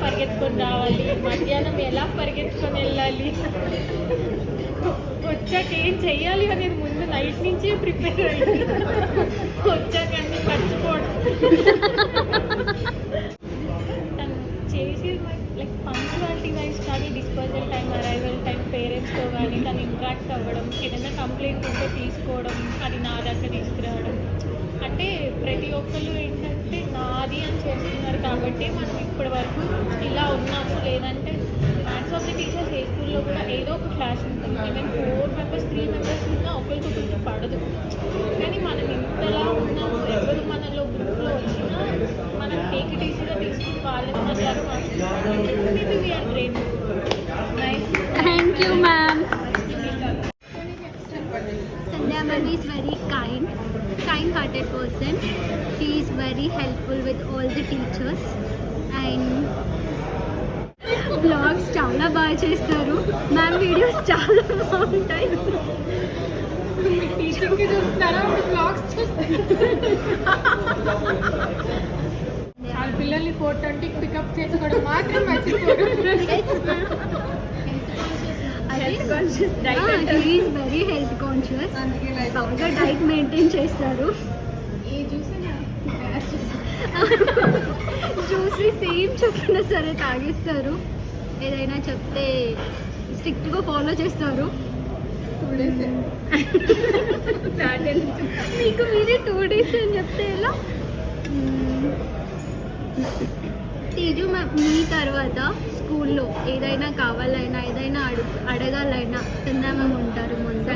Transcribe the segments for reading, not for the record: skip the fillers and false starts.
పరిగెత్తుకొని రావాలి, మధ్యాహ్నం ఎలా పరిగెత్తుకొని వెళ్ళాలి, వచ్చాక ఏం చెయ్యాలి అనేది ముందు నైట్ నుంచే ప్రిపేర్ అయ్యి వచ్చాక అన్ని మర్చిపోవడం. తను చేసి లైక్ పంక్చువాలిటీ వైజ్ కానీ డిస్పోజల్ టైం, అరైవల్ టైం, పేరెంట్స్తో కానీ తను ఇంట్రాక్ట్ అవ్వడం, ఏదైనా కంప్లైంట్ ఉంటే తీసుకోవడం, అది నా దగ్గర తీసుకురావడం. అంటే ప్రతి ఒక్కరు ఏంటంటే నాది అని చేస్తున్నారు కాబట్టి మనం ఇప్పటి వరకు ఇలా ఉన్నాము. లేదంటే మ్యాథ్స్ ఆఫ్ ది టీచర్స్ ఏ స్కూల్లో కూడా ఏదో ఒక క్లాస్ ఉంటుంది. ఈవెన్ 4 మెంబర్స్ 3 మెంబర్స్ ఉన్నా ఒకరికొకరికి పడదు. కానీ మనం ఇంతలా ఉన్నాము, ఎవరు మనలో గ్రూప్లో వచ్చినా మనం టేక్ ఇట్ ఈజీగా తీసుకుని వాళ్ళని మన ద్వారా maybe we are great. Nice, thank you ma'am. Sandhya ma'am is very kind-hearted person. She is very helpful with all the teachers and vlogs చాలా బాగా చేస్తారు. మ్యామ్ వీడియోస్ చాలా బాగుంటాయి. టీచింగ్కి చూస్తున్నారా, బ్లాగ్స్ చూస్తారు. వాళ్ళ పిల్లల్ని 4:20కి పికప్ చేసుకోవడం మాత్రం మర్చిపోరు. Is very health conscious. బాగా డైట్ మెయింటైన్ చేస్తారు. చూసి సేమ్ చెప్పినా సరే తాగిస్తారు. ఏదైనా చెప్తే స్ట్రిక్ట్గా ఫాలో చేస్తారు. మీకు మీరే 2 days అని చెప్తే ఎలా? తేజు మీ తర్వాత స్కూల్లో ఏదైనా కావాలైనా, ఏదైనా అడగాలైనా సంధ్యా మ్యామ్ ఉంటారు ముందు.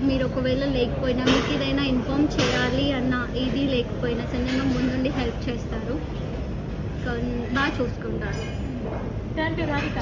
మీరు ఒకవేళ లేకపోయినా, మీకు ఏదైనా ఇన్ఫార్మ్ చేయాలి అన్న ఏది లేకపోయినా సంధ్యా మ్యామ్ ముందుండి హెల్ప్ చేస్తారు, బాగా చూసుకుంటారు. దాంట్లో రాధిక